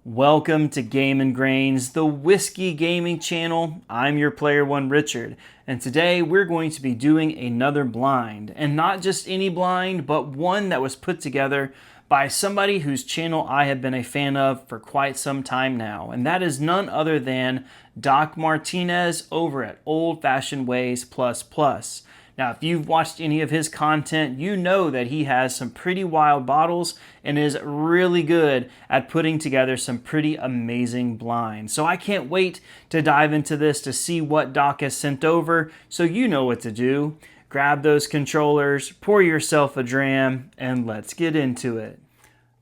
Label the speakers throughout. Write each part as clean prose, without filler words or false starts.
Speaker 1: Welcome to Game and Grains, the whiskey gaming channel. I'm your player one, Richard, and today we're going to be doing another blind, and not just any blind, but one that was put together by somebody whose channel I have been a fan of for quite some time now, and that is none other than Doc Martinez over at Old Fashioned Ways Plus Plus. Now, if you've watched any of his content, you know that he has some pretty wild bottles and is really good at putting together some pretty amazing blinds. So I can't wait to dive into this to see what Doc has sent over, so you know what to do. Grab those controllers, pour yourself a dram, and let's get into it.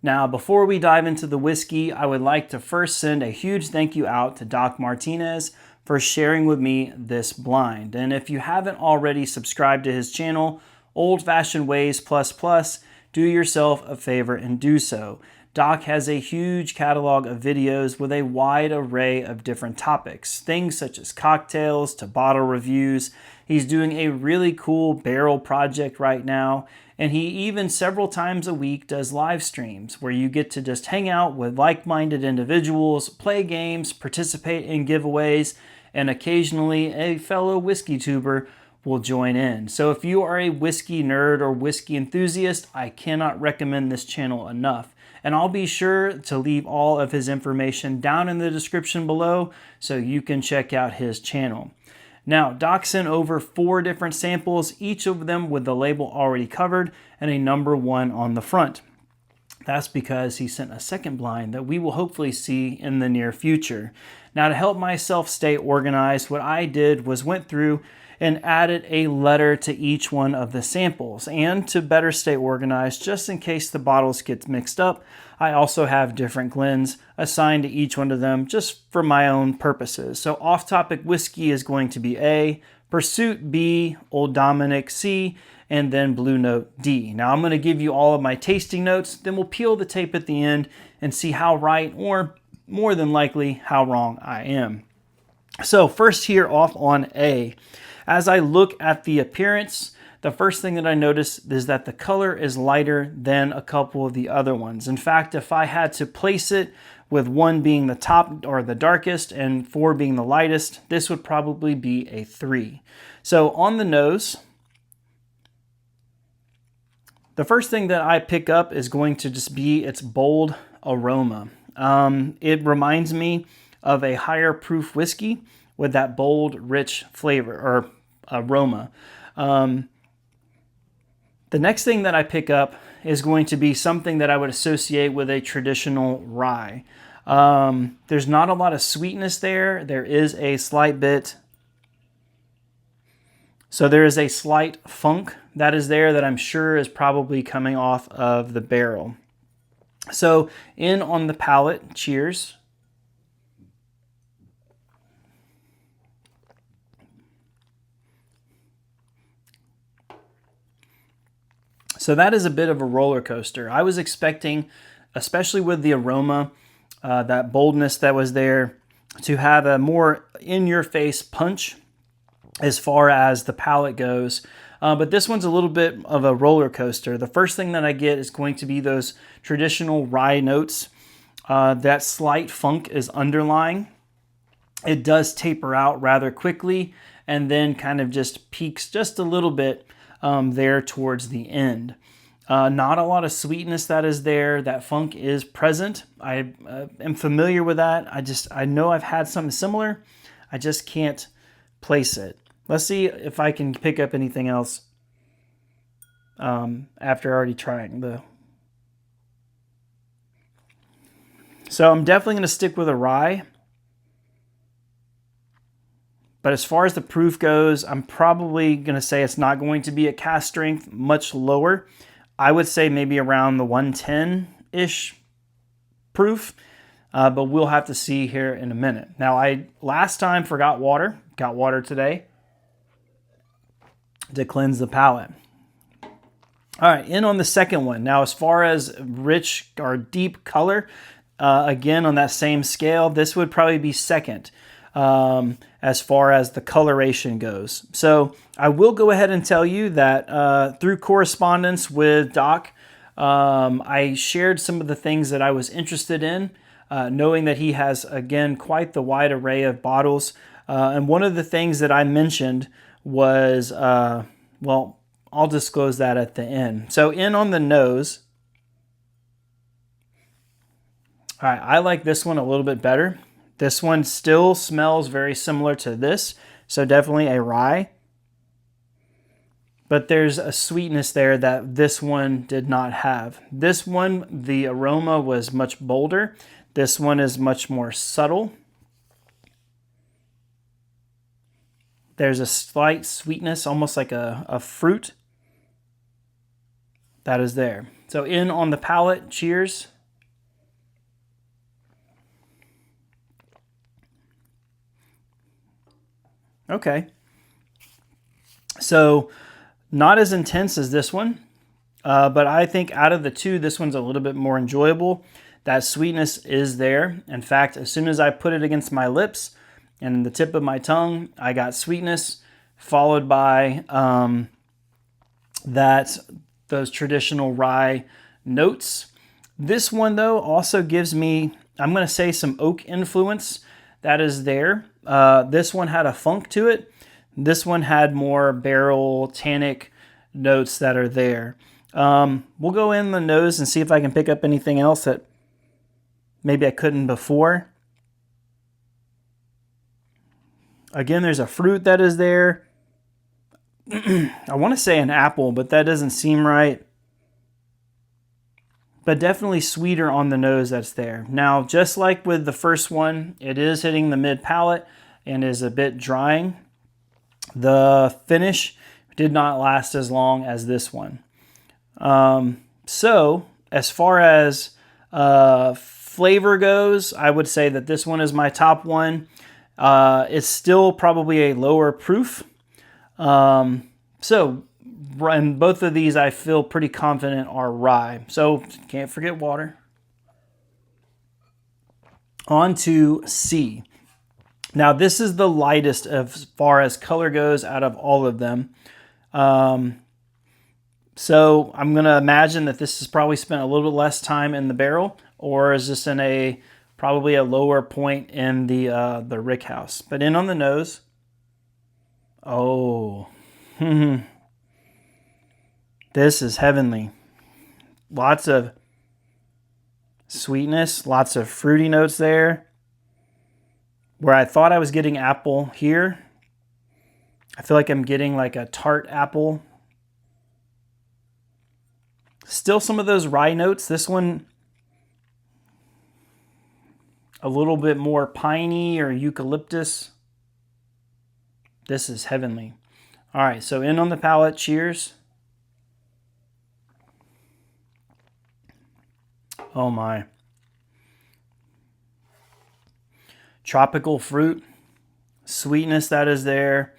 Speaker 1: Now, before we dive into the whiskey, I would like to first send a huge thank you out to Doc Martinez for sharing with me this blind. And if you haven't already subscribed to his channel, Old Fashioned Ways Plus Plus, do yourself a favor and do so. Doc has a huge catalog of videos with a wide array of different topics, things such as cocktails to bottle reviews. He's doing a really cool barrel project right now, and he even several times a week does live streams where you get to just hang out with like-minded individuals, play games, participate in giveaways, and occasionally a fellow Whiskeytuber will join in. So if you are a whiskey nerd or whiskey enthusiast, I cannot recommend this channel enough. And I'll be sure to leave all of his information down in the description below so you can check out his channel. Now, Doc sent over 4 different samples, each of them with the label already covered and a number 1 on the front. That's because he sent a second blind that we will hopefully see in the near future. Now, to help myself stay organized, what I did was went through and added a letter to each one of the samples. And to better stay organized, just in case the bottles get mixed up, I also have different Glens assigned to each one of them just for my own purposes. So Off-Topic Whiskey is going to be A, Pursuit B, Old Dominic C, and then Blue Note D. Now I'm going to give you all of my tasting notes, then we'll peel the tape at the end and see how right, or more than likely how wrong I am. So first here off on A. As I look at the appearance, the first thing that I notice is that the color is lighter than a couple of the other ones. In fact, if I had to place it with 1 being the top or the darkest and 4 being the lightest, this would probably be a 3. So on the nose, the first thing that I pick up is going to just be its bold aroma. It reminds me of a higher proof whiskey with that bold, rich flavor or aroma. The next thing that I pick up is going to be something that I would associate with a traditional rye. There's not a lot of sweetness there. There is a slight bit. So there is a slight funk that is there that I'm sure is probably coming off of the barrel. So in on the palate, cheers. So that is a bit of a roller coaster. I was expecting, especially with the aroma, that boldness that was there, to have a more in-your-face punch as far as the palate goes. But this one's a little bit of a roller coaster. The first thing that I get is going to be those traditional rye notes. That slight funk is underlying. It does taper out rather quickly and then kind of just peaks just a little bit there towards the end. Not a lot of sweetness that is there. That funk is present. I am familiar with that. I know I've had something similar. I just can't place it. Let's see if I can pick up anything else after already trying the... So I'm definitely going to stick with a rye. But as far as the proof goes, I'm probably going to say it's not going to be at cask strength, much lower. I would say maybe around the 110-ish proof, but we'll have to see here in a minute. Now, I last time forgot water, got water today to cleanse the palate. All right, in on the second one. Now, as far as rich or deep color, again, on that same scale, this would probably be second. As far as the coloration goes. So I will go ahead and tell you that through correspondence with Doc, I shared some of the things that I was interested in knowing that he has, again, quite the wide array of bottles. And one of the things that I mentioned was, well, I'll disclose that at the end. So in on the nose, all right, I like this one a little bit better. This one still smells very similar to this, so definitely a rye. But there's a sweetness there that this one did not have. This one, the aroma was much bolder. This one is much more subtle. There's a slight sweetness, almost like a fruit, that is there. So in on the palate, cheers. Okay. So not as intense as this one, but I think out of the two, this one's a little bit more enjoyable. That sweetness is there. In fact, as soon as I put it against my lips and the tip of my tongue, I got sweetness followed by those traditional rye notes. This one, though, also gives me, I'm going to say, some oak influence that is there. This one had a funk to it. This one had more barrel tannic notes that are there. We'll go in the nose and see if I can pick up anything else that maybe I couldn't before. Again, there's a fruit that is there. I want to say an apple, but that doesn't seem right. But definitely sweeter on the nose that's there. Now, just like with the first one, it is hitting the mid palate and is a bit drying. The finish did not last as long as this one. So as far as flavor goes, I would say that this one is my top one. It's still probably a lower proof. So and both of these I feel pretty confident are rye. So can't forget water. On to C. Now this is the lightest as far as color goes out of all of them. So I'm going to imagine that this has probably spent a little bit less time in the barrel, or is this in probably a lower point in the rick house. But in on the nose. Oh, this is heavenly. Lots of sweetness, lots of fruity notes there. Where I thought I was getting apple here, I feel like I'm getting like a tart apple. Still some of those rye notes. This one, a little bit more piney or eucalyptus. This is heavenly. All right, so in on the palate, cheers. Oh my. Tropical fruit, sweetness that is there,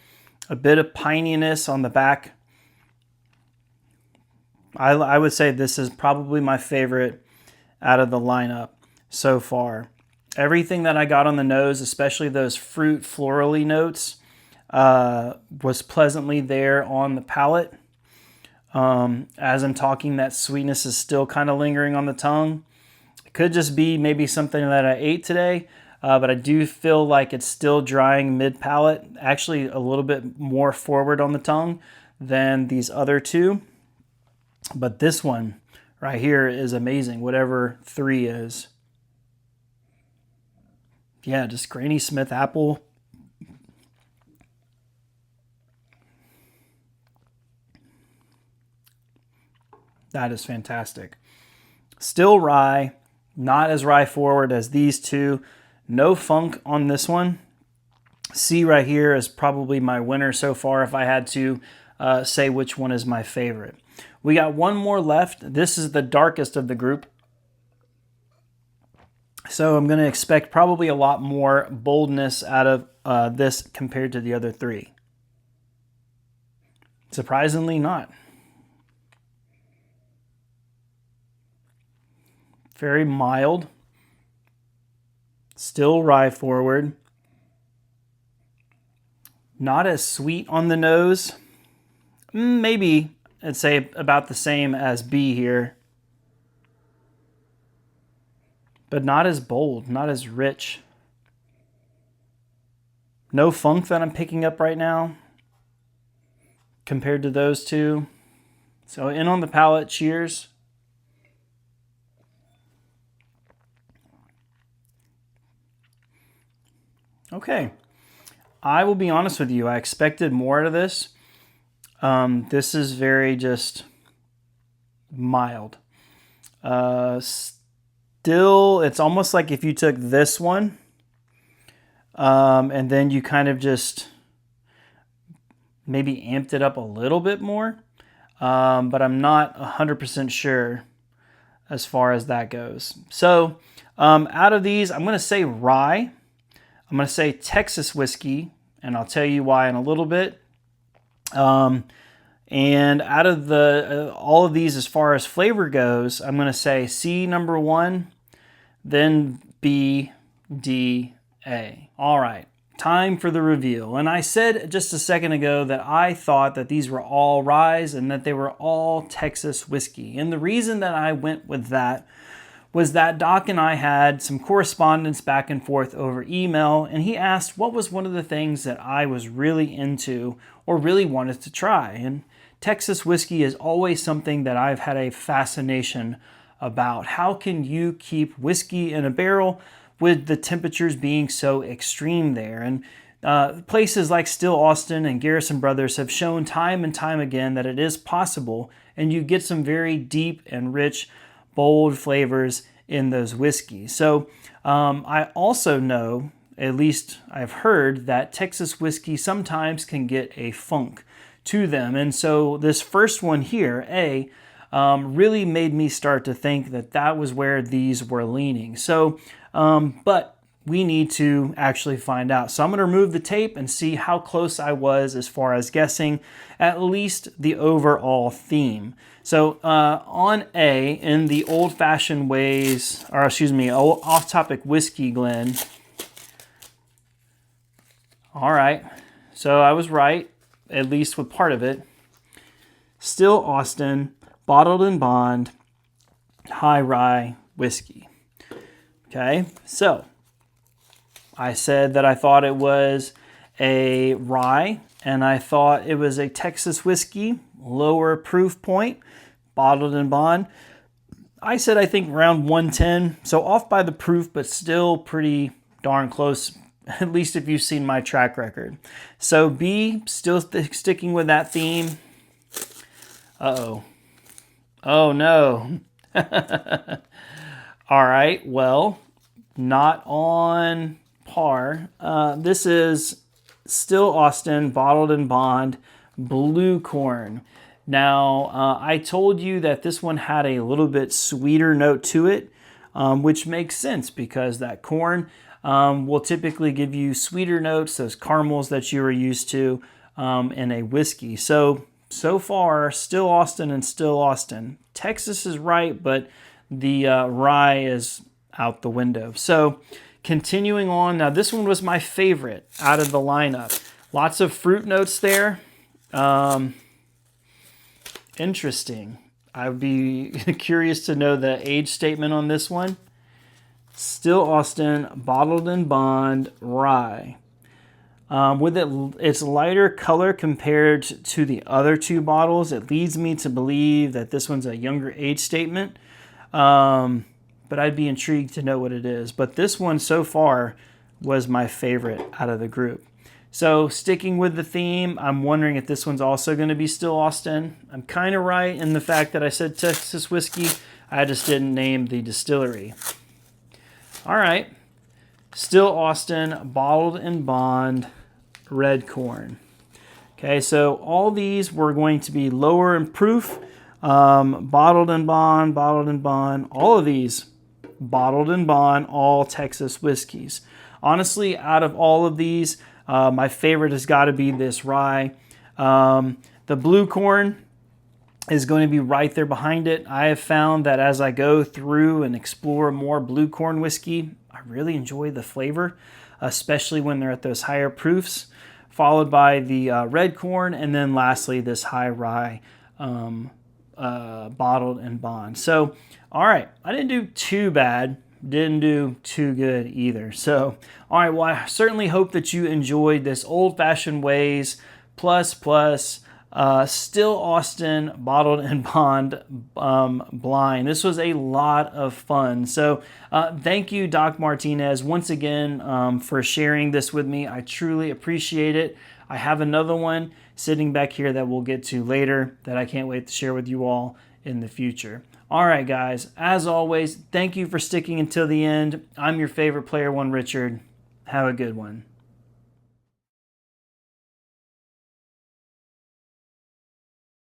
Speaker 1: a bit of pininess on the back. I would say this is probably my favorite out of the lineup so far. Everything that I got on the nose, especially those fruit florally notes, was pleasantly there on the palate. As I'm talking, that sweetness is still kind of lingering on the tongue. It could just be maybe something that I ate today, but I do feel like it's still drying mid-palate, actually a little bit more forward on the tongue than these other two. But this one right here is amazing, whatever 3 is. Yeah, just Granny Smith apple. That is fantastic. Still rye, not as rye forward as these two. No funk on this one. C right here is probably my winner so far if I had to say which one is my favorite. We got one more left. This is the darkest of the group. So I'm going to expect probably a lot more boldness out of this compared to the other 3. Surprisingly not. Very mild. Still rye forward. Not as sweet on the nose. Maybe I'd say about the same as B here. but not as bold, not as rich. No funk that I'm picking up right now compared to those two. So in on the palate, cheers. Okay, I will be honest with you. I expected more out of this. This is very just mild. Still, it's almost like if you took this one and then you kind of just maybe amped it up a little bit more. But I'm not 100% sure as far as that goes. So out of these, I'm going to say rye. I'm going to say Texas whiskey, and I'll tell you why in a little bit. And out of the all of these, as far as flavor goes, I'm going to say C number 1, then B, D, A. All right, time for the reveal. And I said just a second ago that I thought that these were all ryes and that they were all Texas whiskey. And the reason that I went with that was that Doc and I had some correspondence back and forth over email, and he asked what was one of the things that I was really into or really wanted to try. And Texas whiskey is always something that I've had a fascination about. How can you keep whiskey in a barrel with the temperatures being so extreme there? And places like Still Austin and Garrison Brothers have shown time and time again that it is possible, and you get some very deep and rich, bold flavors in those whiskeys. So I also know, at least I've heard, that Texas whiskey sometimes can get a funk to them. And so this first one here, A, really made me start to think that that was where these were leaning. So, but we need to actually find out. So I'm going to remove the tape and see how close I was as far as guessing at least the overall theme. So on A, in the old-fashioned ways, or excuse me, off-topic whiskey blend. All right, so I was right, at least with part of it. Still Austin, bottled in bond, high rye whiskey. Okay, so I said that I thought it was a rye, and I thought it was a Texas whiskey, lower proof point, bottled in bond. I said I think around 110, so off by the proof, but still pretty darn close, at least if you've seen my track record. So B, still sticking with that theme. Uh-oh. Oh no. All right, well, not on par. This is Still Austin, bottled in bond, blue corn. Now, I told you that this one had a little bit sweeter note to it, which makes sense because that corn will typically give you sweeter notes, those caramels that you are used to in a whiskey. So far, Still Austin and Still Austin. Texas is right, but the rye is out the window. So continuing on, now this one was my favorite out of the lineup. Lots of fruit notes there. Interesting. I would be curious to know the age statement on this one. Still Austin, bottled in bond, rye. With its lighter color compared to the other two bottles, it leads me to believe that this one's a younger age statement. But I'd be intrigued to know what it is. But this one so far was my favorite out of the group. So sticking with the theme, I'm wondering if this one's also going to be Still Austin. I'm kind of right in the fact that I said Texas whiskey. I just didn't name the distillery. All right. Still Austin, bottled in bond, red corn. Okay, so all these were going to be lower in proof. Bottled in bond, all of these bottled in bond, all Texas whiskeys. Honestly, out of all of these, my favorite has got to be this rye. The blue corn is going to be right there behind it. I have found that as I go through and explore more blue corn whiskey, I really enjoy the flavor, especially when they're at those higher proofs, followed by the red corn, and then lastly this high rye bottled in bond. So, all right, I didn't do too bad. didn't do too good either. So, all right, well, I certainly hope that you enjoyed this old-fashioned ways plus still Austin bottled and bond blind. This was a lot of fun. So thank you, Doc Martinez, once again for sharing this with me. I truly appreciate it. I have another one sitting back here that we'll get to later that I can't wait to share with you all in the future. All right, guys, as always, thank you for sticking until the end. I'm your favorite player one, Richard. Have a good one.